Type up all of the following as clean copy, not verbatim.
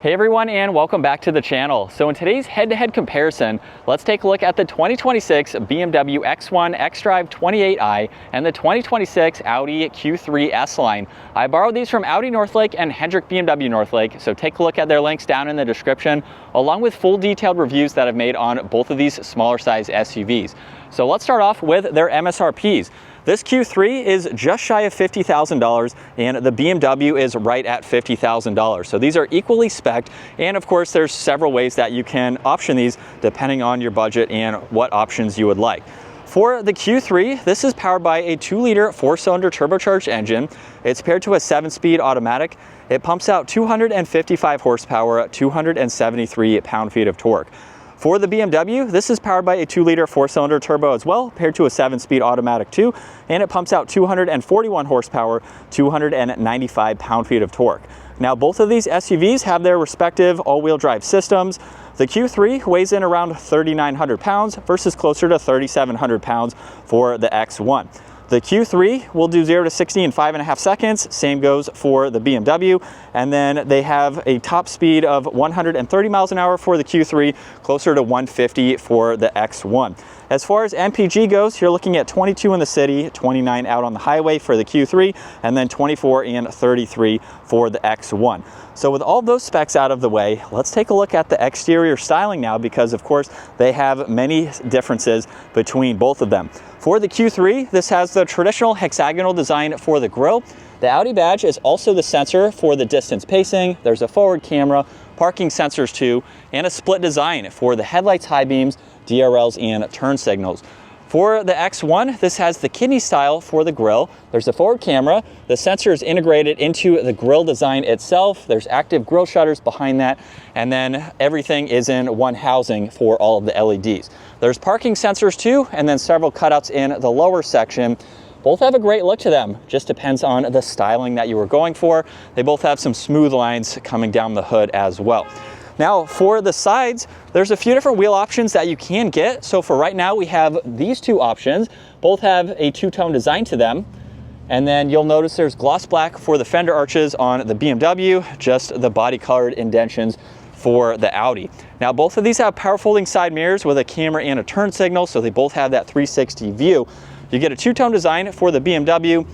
Hey everyone, and welcome back to the channel. So in today's head-to-head comparison, let's take a look at the 2026 BMW X1 xDrive 28i and the 2026 Audi Q3 S-Line. I borrowed these from Audi Northlake and Hendrick BMW Northlake, so take a look at their links down in the description, along with full detailed reviews that I've made on both of these smaller size SUVs. So let's start off with their MSRPs. This Q3 is just shy of $50,000 and the BMW is right at $50,000. So these are equally spec'd, and of course there's several ways that you can option these depending on your budget and what options you would like. For the Q3, this is powered by a 2-liter 4-cylinder turbocharged engine. It's paired to a 7-speed automatic. It pumps out 255 horsepower, 273 pound-feet of torque. For the BMW, this is powered by a 2-liter 4-cylinder turbo as well, paired to a 7-speed automatic too, and it pumps out 241 horsepower, 295 pound-feet of torque. Now, both of these SUVs have their respective all-wheel drive systems. The Q3 weighs in around 3,900 pounds versus closer to 3,700 pounds for the X1. The Q3 will do 0 to 60 in 5.5 seconds. Same goes for the BMW. And then they have a top speed of 130 miles an hour for the Q3, closer to 150 for the X1. As far as MPG goes, you're looking at 22 in the city, 29 out on the highway for the Q3, and then 24 and 33 for the X1. So with all those specs out of the way, let's take a look at the exterior styling now, because of course they have many differences between both of them. For the Q3, this has the traditional hexagonal design for the grille. The Audi badge is also the sensor for the distance pacing. There's a forward camera, parking sensors too, and a split design for the headlights, high beams, DRLs, and turn signals. For the X1, this has the kidney style for the grille. There's a forward camera. The sensor is integrated into the grille design itself. There's active grille shutters behind that, and then everything is in one housing for all of the LEDs. There's parking sensors too, and then several cutouts in the lower section. Both have a great look to them, just depends on the styling that you were going for. They both have some smooth lines coming down the hood as well. Now for the sides, there's a few different wheel options that you can get. So for right now, we have these two options. Both have a two-tone design to them. And then you'll notice there's gloss black for the fender arches on the BMW, just the body colored indentions for the Audi. Now both of these have power folding side mirrors with a camera and a turn signal, so they both have that 360 view. You get a two-tone design for the BMW,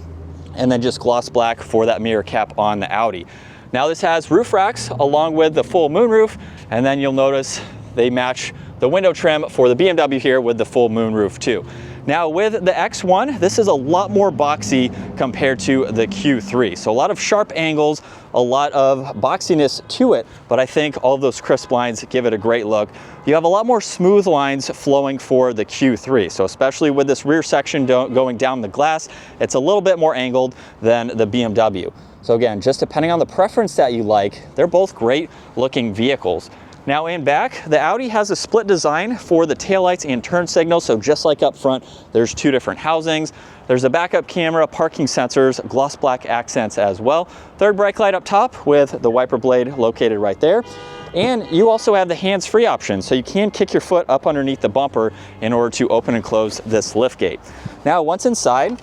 and then just gloss black for that mirror cap on the Audi. Now this has roof racks along with the full moonroof, and then you'll notice they match the window trim for the BMW here with the full moonroof too. Now with the X1, this is a lot more boxy compared to the Q3. So a lot of sharp angles, a lot of boxiness to it, but I think all of those crisp lines give it a great look. You have a lot more smooth lines flowing for the Q3. So especially with this rear section going down the glass, it's a little bit more angled than the BMW. So again, just depending on the preference that you like, they're both great looking vehicles. Now in back, the Audi has a split design for the taillights and turn signals. So just like up front, there's two different housings. There's a backup camera, parking sensors, gloss black accents as well. Third brake light up top with the wiper blade located right there. And you also have the hands-free option, so you can kick your foot up underneath the bumper in order to open and close this liftgate. Now once inside,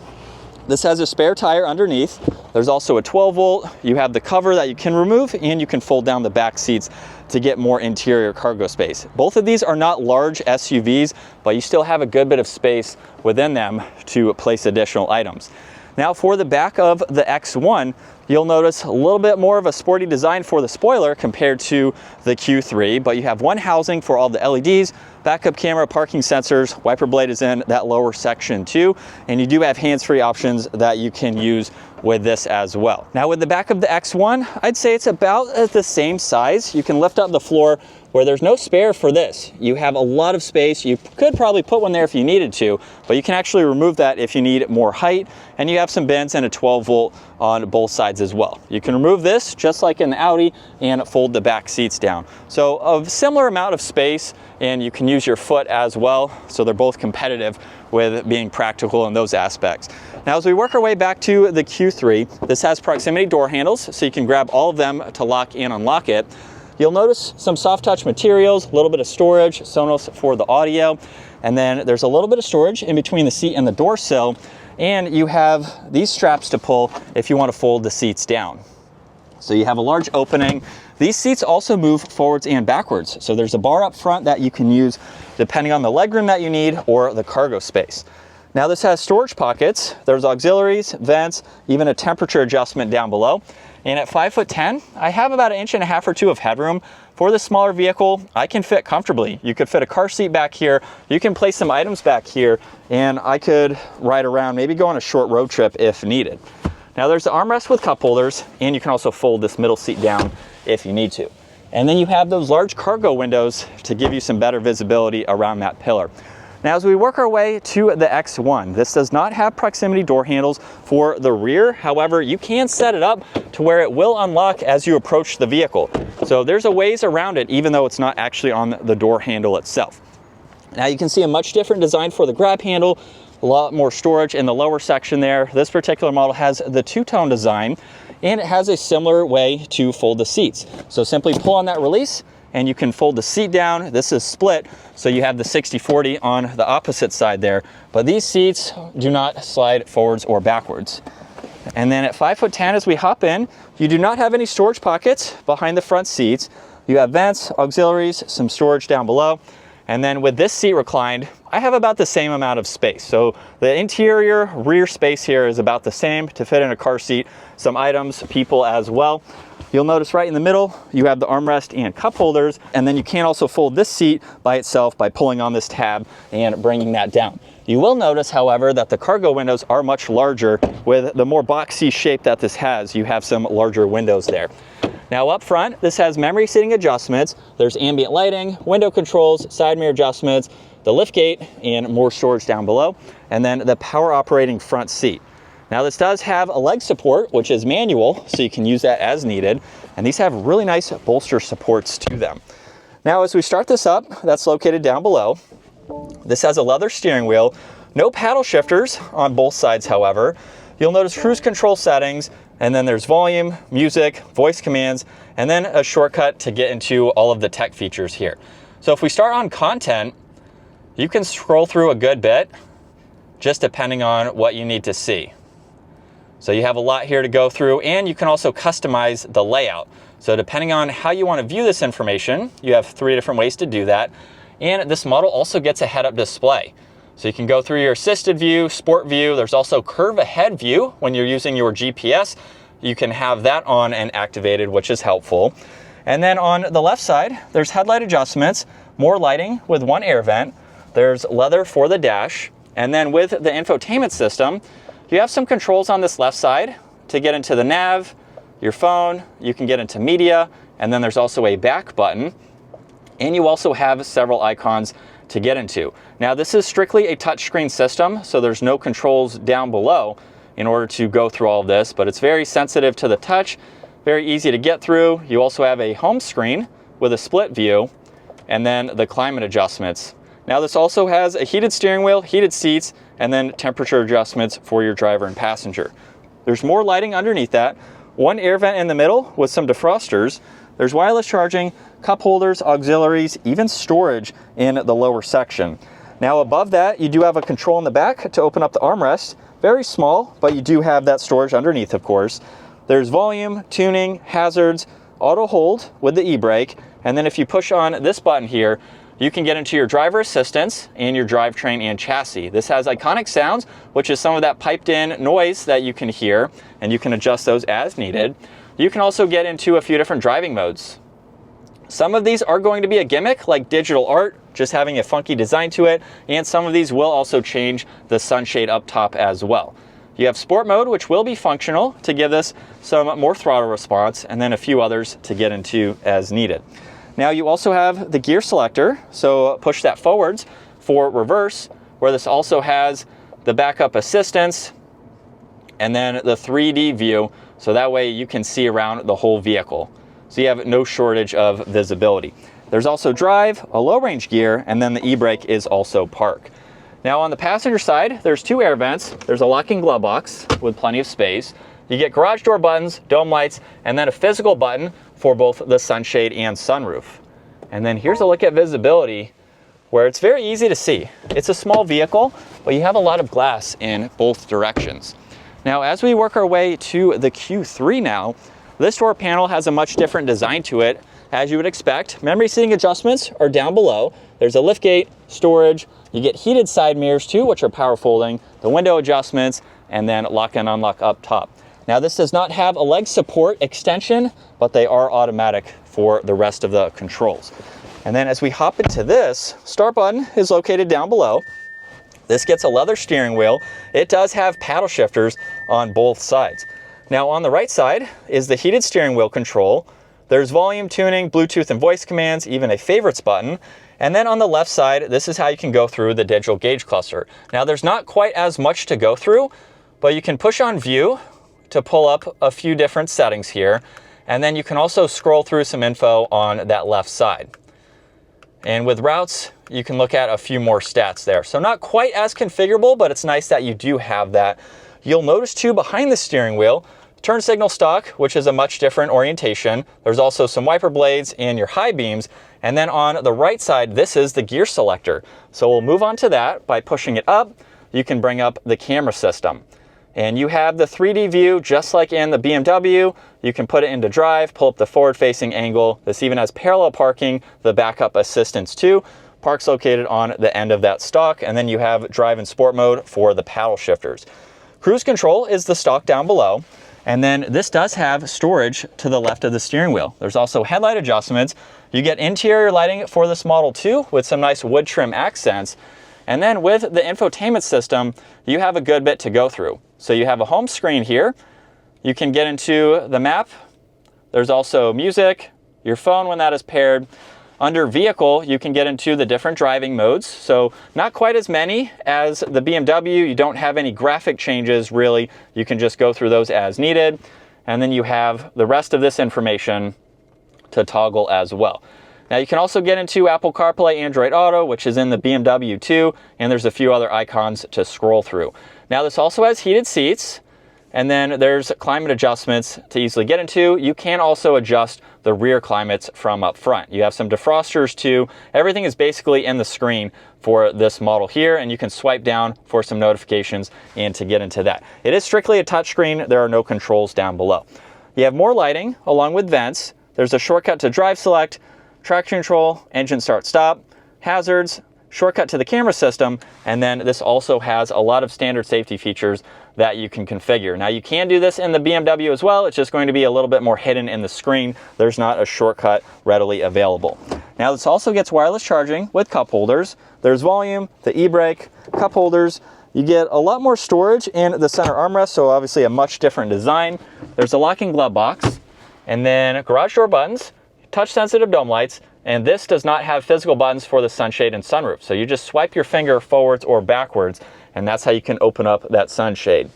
this has a spare tire underneath. There's also a 12-volt. You have the cover that you can remove, and you can fold down the back seats to get more interior cargo space. Both of these are not large SUVs, but you still have a good bit of space within them to place additional items. Now for the back of the X1, you'll notice a little bit more of a sporty design for the spoiler compared to the Q3, but you have one housing for all the LEDs, backup camera, parking sensors, wiper blade is in that lower section too, and you do have hands-free options that you can use with this as well. Now with the back of the X1, I'd say it's about at the same size. You can lift up the floor where there's no spare for this. You have a lot of space. You could probably put one there if you needed to, but you can actually remove that if you need more height, and you have some bins and a 12-volt on both sides as well. You can remove this just like in the Audi and fold the back seats down. So a similar amount of space, and you can use your foot as well. So they're both competitive with being practical in those aspects. Now as we work our way back to the Q3, this has proximity door handles, so you can grab all of them to lock and unlock it. You'll notice some soft touch materials, a little bit of storage, Sonos for the audio, and then there's a little bit of storage in between the seat and the door sill, and you have these straps to pull if you want to fold the seats down. So you have a large opening. These seats also move forwards and backwards. So there's a bar up front that you can use depending on the legroom that you need or the cargo space. Now this has storage pockets. There's auxiliaries, vents, even a temperature adjustment down below. And at 5'10", I have about 1.5 inches or 2 of headroom. For this smaller vehicle, I can fit comfortably. You could fit a car seat back here. You can place some items back here, and I could ride around, maybe go on a short road trip if needed. Now there's the armrest with cup holders, and you can also fold this middle seat down if you need to. And then you have those large cargo windows to give you some better visibility around that pillar. Now, as we work our way to the X1, this does not have proximity door handles for the rear. However, you can set it up to where it will unlock as you approach the vehicle. So there's a ways around it, even though it's not actually on the door handle itself. Now you can see a much different design for the grab handle, a lot more storage in the lower section there. This particular model has the two-tone design, and it has a similar way to fold the seats. So simply pull on that release, and you can fold the seat down. This is split, so you have the 60/40 on the opposite side there. But these seats do not slide forwards or backwards. And then at 5'10", as we hop in, you do not have any storage pockets behind the front seats. You have vents, auxiliaries, some storage down below. And then with this seat reclined, I have about the same amount of space. So the interior rear space here is about the same to fit in a car seat, some items, people as well. You'll notice right in the middle, you have the armrest and cup holders, and then you can also fold this seat by itself by pulling on this tab and bringing that down. You will notice, however, that the cargo windows are much larger. With the more boxy shape that this has, you have some larger windows there. Now up front, this has memory seating adjustments. There's ambient lighting, window controls, side mirror adjustments, the liftgate, and more storage down below, and then the power operating front seat. Now this does have a leg support, which is manual, so you can use that as needed. And these have really nice bolster supports to them. Now as we start this up, that's located down below. This has a leather steering wheel, no paddle shifters on both sides, however. You'll notice cruise control settings, and then there's volume, music, voice commands, and then a shortcut to get into all of the tech features here. So if we start on content, you can scroll through a good bit, just depending on what you need to see. So you have a lot here to go through, and you can also customize the layout. So depending on how you want to view this information, you have 3 different ways to do that. And this model also gets a head-up display. So you can go through your assisted view, sport view. There's also curve ahead view when you're using your GPS. You can have that on and activated, which is helpful. And then on the left side, there's headlight adjustments, more lighting with 1 air vent. There's leather for the dash. And then with the infotainment system, you have some controls on this left side to get into the nav, your phone, you can get into media, and then there's also a back button. And you also have several icons to get into. Now this is strictly a touchscreen system, so there's no controls down below in order to go through all of this, but it's very sensitive to the touch, very easy to get through. You also have a home screen with a split view, and then the climate adjustments. Now this also has a heated steering wheel, heated seats, and then temperature adjustments for your driver and passenger. There's more lighting underneath that, 1 air vent in the middle with some defrosters. There's wireless charging, cup holders, auxiliaries, even storage in the lower section. Now above that, you do have a control in the back to open up the armrest. Very small, but you do have that storage underneath, of course. There's volume, tuning, hazards, auto hold with the e-brake, and then if you push on this button here, you can get into your driver assistance and your drivetrain and chassis. This has iconic sounds, which is some of that piped in noise that you can hear, and you can adjust those as needed. You can also get into a few different driving modes. Some of these are going to be a gimmick, like digital art, just having a funky design to it, and some of these will also change the sunshade up top as well. You have sport mode, which will be functional to give this some more throttle response, and then a few others to get into as needed. Now you also have the gear selector, so push that forwards for reverse, where this also has the backup assistance, and then the 3D view, so that way you can see around the whole vehicle. So you have no shortage of visibility. There's also drive, a low range gear, and then the e-brake is also park. Now on the passenger side, there's 2 air vents. There's a locking glove box with plenty of space. You get garage door buttons, dome lights, and then a physical button for both the sunshade and sunroof. And then here's a look at visibility, where it's very easy to see. It's a small vehicle, but you have a lot of glass in both directions. Now, as we work our way to the Q3 now, This door panel has a much different design to it, as you would expect. Memory seating adjustments are down below. There's a liftgate, storage. You get heated side mirrors too, which are power folding, the window adjustments, and then lock and unlock up top. Now this does not have a leg support extension, but they are automatic for the rest of the controls. And then as we hop into this, start button is located down below. This gets a leather steering wheel. It does have paddle shifters on both sides. Now on the right side is the heated steering wheel control. There's volume tuning, Bluetooth and voice commands, even a favorites button. And then on the left side, this is how you can go through the digital gauge cluster. Now there's not quite as much to go through, but you can push on view to pull up a few different settings here. And then you can also scroll through some info on that left side. And with routes, you can look at a few more stats there. So not quite as configurable, but it's nice that you do have that. You'll notice too behind the steering wheel, turn signal stalk, which is a much different orientation. There's also some wiper blades and your high beams. And then on the right side, this is the gear selector. So we'll move on to that by pushing it up. You can bring up the camera system. And you have the 3D view just like in the BMW. You can put it into drive, pull up the forward-facing angle. This even has parallel parking, the backup assistance too. Park's located on the end of that stalk, and then you have drive and sport mode for the paddle shifters. Cruise control is the stalk down below, and then this does have storage to the left of the steering wheel. There's also headlight adjustments. You get interior lighting for this model too, with some nice wood trim accents. And then with the infotainment system, you have a good bit to go through. So you have a home screen here. You can get into the map. There's also music, your phone when that is paired. Under vehicle, you can get into the different driving modes. So not quite as many as the BMW. You don't have any graphic changes really. You can just go through those as needed. And then you have the rest of this information to toggle as well. Now you can also get into Apple CarPlay, Android Auto, which is in the BMW too, and there's a few other icons to scroll through. Now this also has heated seats, and then there's climate adjustments to easily get into. You can also adjust the rear climates from up front. You have some defrosters too. Everything is basically in the screen for this model here, and you can swipe down for some notifications and to get into that. It is strictly a touchscreen. There are no controls down below. You have more lighting along with vents. There's a shortcut to drive select, traction control, engine start stop, hazards, shortcut to the camera system, and then this also has a lot of standard safety features that you can configure. Now you can do this in the BMW as well. It's just going to be a little bit more hidden in the screen. There's not a shortcut readily available. Now this also gets wireless charging with cup holders. There's volume, the e-brake, cup holders. You get a lot more storage in the center armrest, so obviously a much different design. There's a locking glove box, and then garage door buttons, touch sensitive dome lights, and this does not have physical buttons for the sunshade and sunroof. So you just swipe your finger forwards or backwards, and that's how you can open up that sunshade.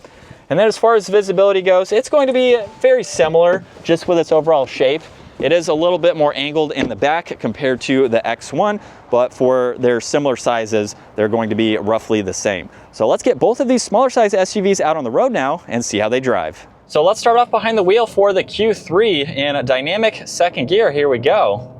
And then as far as visibility goes, it's going to be very similar just with its overall shape. It is a little bit more angled in the back compared to the X1, but for their similar sizes, they're going to be roughly the same. So let's get both of these smaller size SUVs out on the road now and see how they drive. So let's start off behind the wheel for the Q3 in a dynamic second gear. Here we go.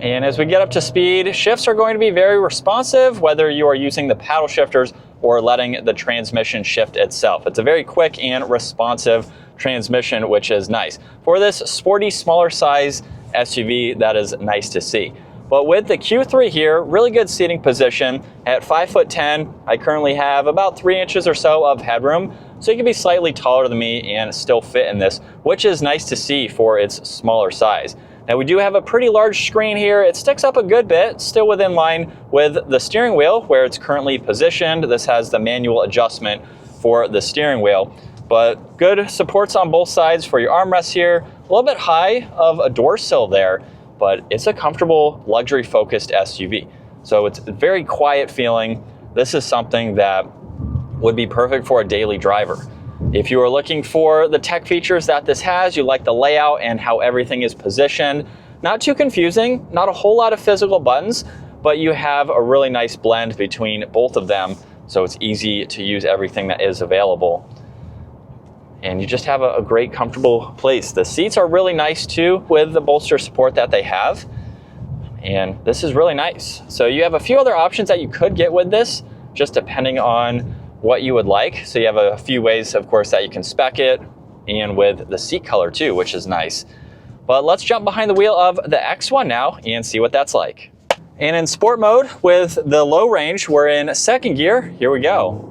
And as we get up to speed, shifts are going to be very responsive, whether you are using the paddle shifters or letting the transmission shift itself. It's a very quick and responsive transmission, which is nice. For this sporty, smaller size SUV, that is nice to see. But with the Q3 here, really good seating position. At 5'10", I currently have about 3 inches or so of headroom, so you can be slightly taller than me and still fit in this, which is nice to see for its smaller size. Now we do have a pretty large screen here. It sticks up a good bit, still within line with the steering wheel where it's currently positioned. This has the manual adjustment for the steering wheel, but good supports on both sides for your armrests here. A little bit high of a door sill there, but it's a comfortable luxury focused SUV. So it's very quiet feeling. This is something that would be perfect for a daily driver. If you are looking for the tech features that this has, you like the layout and how everything is positioned, not too confusing, not a whole lot of physical buttons, but you have a really nice blend between both of them. So it's easy to use everything that is available. And you just have a great comfortable place. The seats are really nice too with the bolster support that they have. And this is really nice. So you have a few other options that you could get with this, just depending on what you would like. So you have a few ways, of course, that you can spec it, and with the seat color too, which is nice. But let's jump behind the wheel of the X1 now and see what that's like. And in sport mode with the low range, we're in second gear. Here we go.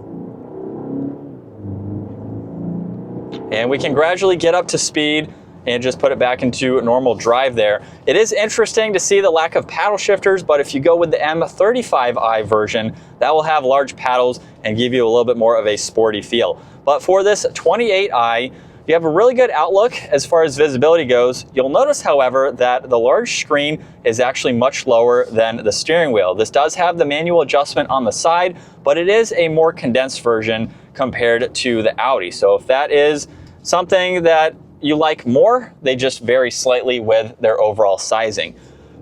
And we can gradually get up to speed and just put it back into normal drive there. It is interesting to see the lack of paddle shifters, but if you go with the M35i version, that will have large paddles and give you a little bit more of a sporty feel. But for this 28i, you have a really good outlook as far as visibility goes. You'll notice, however, that the large screen is actually much lower than the steering wheel. This does have the manual adjustment on the side, but it is a more condensed version compared to the Audi. So if that is something that you like more, they just vary slightly with their overall sizing.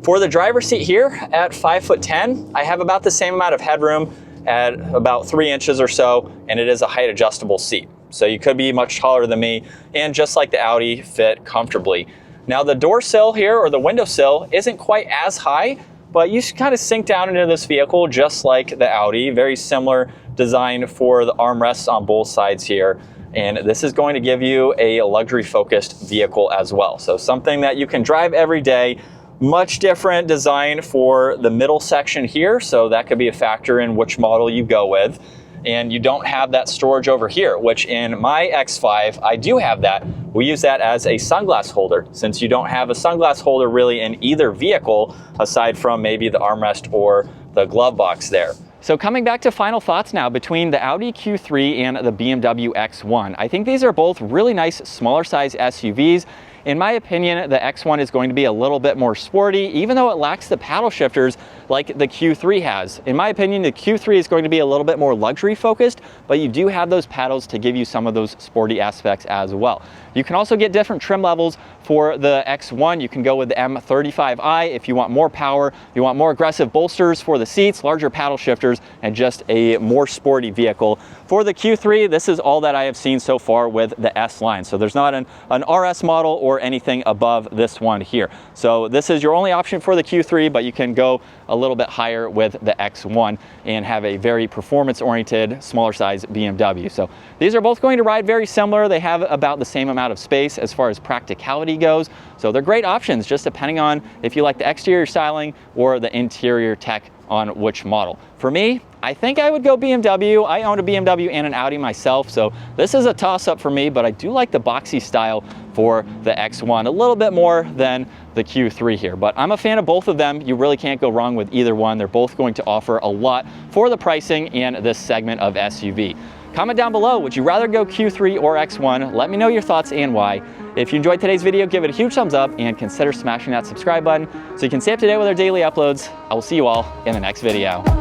For the driver's seat here at 5'10", I have about the same amount of headroom at about 3 inches or so, and it is a height adjustable seat. So you could be much taller than me, and just like the Audi, fit comfortably. Now the door sill here, or the window sill, isn't quite as high, but you kind of sink down into this vehicle just like the Audi. Very similar design for the armrests on both sides here. And this is going to give you a luxury focused vehicle as well. So something that you can drive every day. Much different design for the middle section here. So that could be a factor in which model you go with. And you don't have that storage over here, which in my X5, I do have that. We use that as a sunglass holder, since you don't have a sunglass holder really in either vehicle, aside from maybe the armrest or the glove box there. So coming back to final thoughts now between the Audi Q3 and the BMW X1. I think these are both really nice smaller size SUVs. In my opinion, the X1 is going to be a little bit more sporty, even though it lacks the paddle shifters like the Q3 has. In my opinion, the Q3 is going to be a little bit more luxury focused, but you do have those paddles to give you some of those sporty aspects as well. You can also get different trim levels for the X1. You can go with the M35i if you want more power, you want more aggressive bolsters for the seats, larger paddle shifters, and just a more sporty vehicle. For the Q3, this is all that I have seen so far with the S line. So there's not an RS model or anything above this one here. So this is your only option for the Q3, but you can go a little bit higher with the X1 and have a very performance-oriented, smaller size BMW. So these are both going to ride very similar. They have about the same amount of space as far as practicality goes. So they're great options, just depending on if you like the exterior styling or the interior tech on which model. For me, I think I would go BMW. I own a BMW and an Audi myself, so this is a toss-up for me, but I do like the boxy style for the X1 a little bit more than the Q3 here. But I'm a fan of both of them. You really can't go wrong with either one. They're both going to offer a lot for the pricing in this segment of SUV. Comment down below, would you rather go Q3 or X1? Let me know your thoughts and why. If you enjoyed today's video, give it a huge thumbs up and consider smashing that subscribe button so you can stay up to date with our daily uploads. I will see you all in the next video.